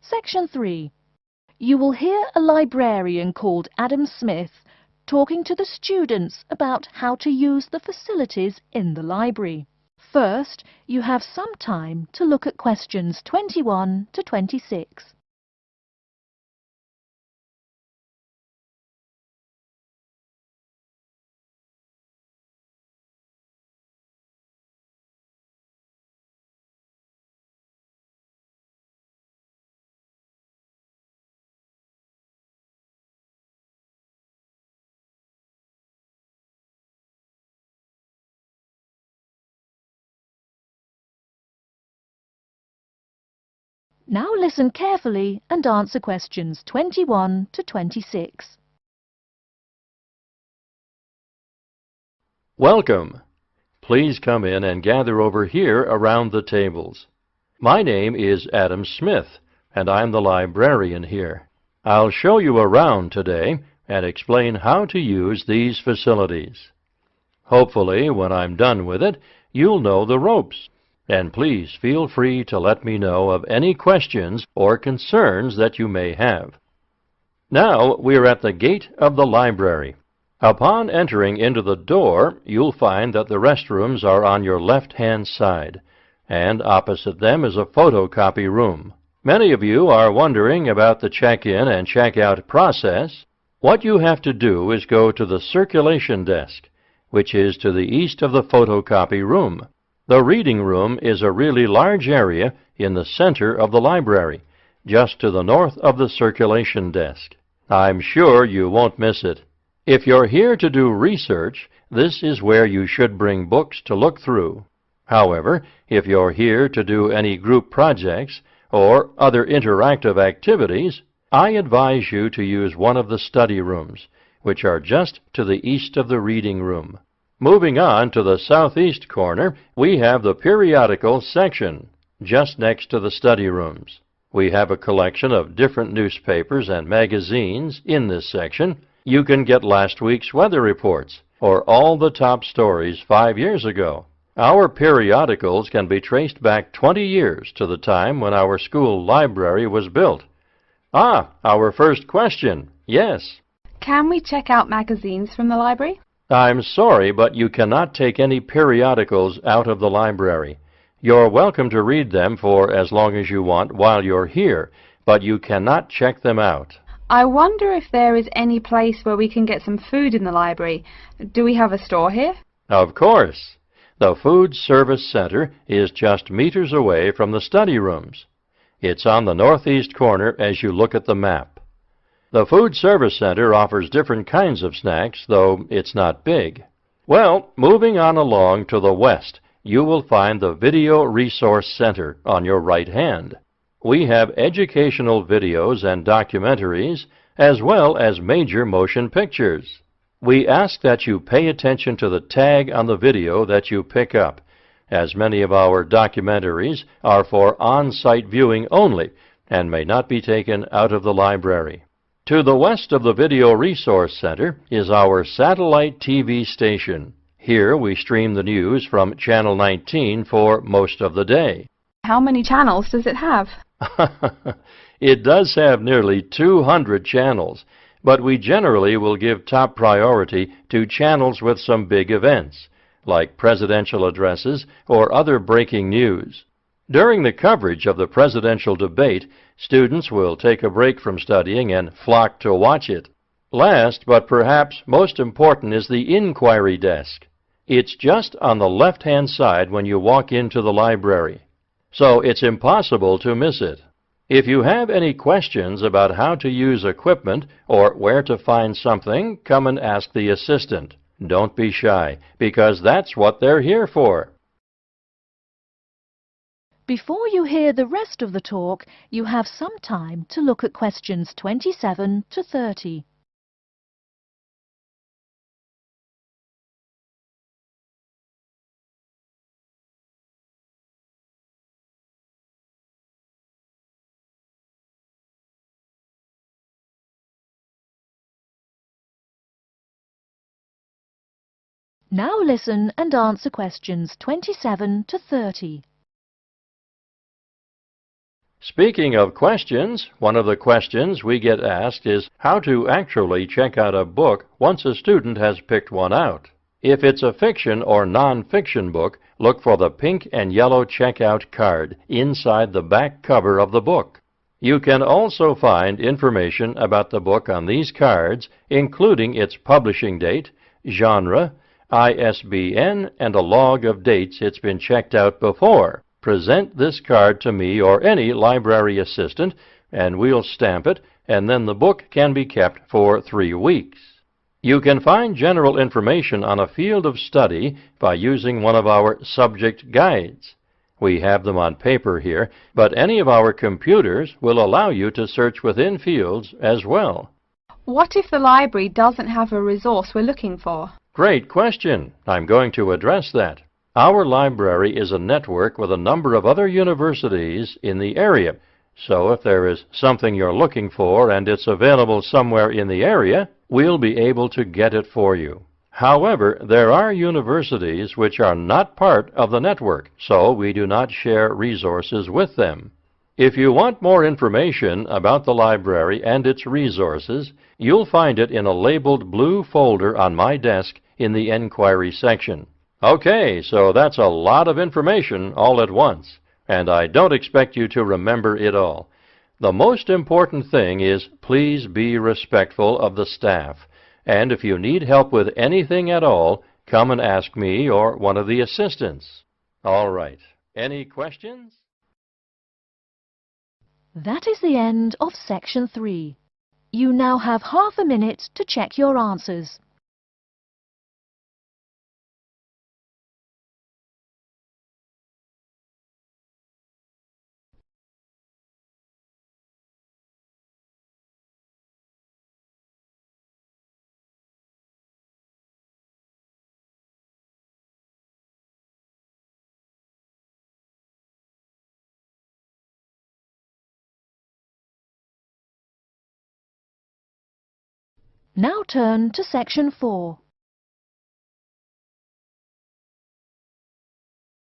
Section 3. You will hear a librarian called Adam Smith talking to the students about how to use the facilities in the library. First, you have some time to look at questions 21 to 26. Now listen carefully and answer questions 21 to 26. Welcome. Please come in and gather over here around the tables. My name is Adam Smith, and I'm the librarian here. I'll show you around today and explain how to use these facilities. Hopefully, when I'm done with it, you'll know the ropes. And please feel free to let me know of any questions or concerns that you may have. Now we're at the gate of the library. Upon entering into the door, you'll find that the restrooms are on your left-hand side, and opposite them is a photocopy room. Many of you are wondering about the check-in and check-out process. What you have to do is go to the circulation desk, which is to the east of the photocopy room. The reading room is a really large area in the center of the library, just to the north of the circulation desk. I'm sure you won't miss it. If you're here to do research, this is where you should bring books to look through. However, if you're here to do any group projects or other interactive activities, I advise you to use one of the study rooms, which are just to the east of the reading room. Moving on to the southeast corner, we have the periodical section, just next to the study rooms. We have a collection of different newspapers and magazines in this section. You can get last week's weather reports, or all the top stories 5 years ago. Our periodicals can be traced back 20 years to the time when our school library was built. Our first question. Yes. Can we check out magazines from the library? I'm sorry, but you cannot take any periodicals out of the library. You're welcome to read them for as long as you want while you're here, but you cannot check them out. I wonder if there is any place where we can get some food in the library. Do we have a store here? Of course. The Food Service Center is just meters away from the study rooms. It's on the northeast corner as you look at the map. The Food Service Center offers different kinds of snacks, though it's not big. Well, moving on along to the west, you will find the Video Resource Center on your right hand. We have educational videos and documentaries, as well as major motion pictures. We ask that you pay attention to the tag on the video that you pick up, as many of our documentaries are for on-site viewing only and may not be taken out of the library. To the west of the Video Resource Center is our satellite TV station. Here we stream the news from Channel 19 for most of the day. How many channels does it have? It does have nearly 200 channels, but we generally will give top priority to channels with some big events, like presidential addresses or other breaking news. During the coverage of the presidential debate, students will take a break from studying and flock to watch it. Last, but perhaps most important, is the inquiry desk. It's just on the left-hand side when you walk into the library, so it's impossible to miss it. If you have any questions about how to use equipment or where to find something, come and ask the assistant. Don't be shy, because that's what they're here for. Before you hear the rest of the talk, you have some time to look at questions 27 to 30. Now listen and answer questions 27 to 30. Speaking of questions, one of the questions we get asked is how to actually check out a book once a student has picked one out. If it's a fiction or non-fiction book, look for the pink and yellow checkout card inside the back cover of the book. You can also find information about the book on these cards, including its publishing date, genre, ISBN, and a log of dates it's been checked out before. Present this card to me or any library assistant, and we'll stamp it, and then the book can be kept for 3 weeks. You can find general information on a field of study by using one of our subject guides. We have them on paper here, but any of our computers will allow you to search within fields as well. What if the library doesn't have a resource we're looking for? Great question. I'm going to address that. Our library is a network with a number of other universities in the area. So if there is something you're looking for and it's available somewhere in the area, we'll be able to get it for you. However, there are universities which are not part of the network, so we do not share resources with them. If you want more information about the library and its resources, you'll find it in a labeled blue folder on my desk in the Enquiry section. Okay, so that's a lot of information all at once, and I don't expect you to remember it all. The most important thing is please be respectful of the staff, and if you need help with anything at all, come and ask me or one of the assistants. All right, any questions? That is the end of Section 3. You now have half a minute to check your answers. Now turn to Section 4.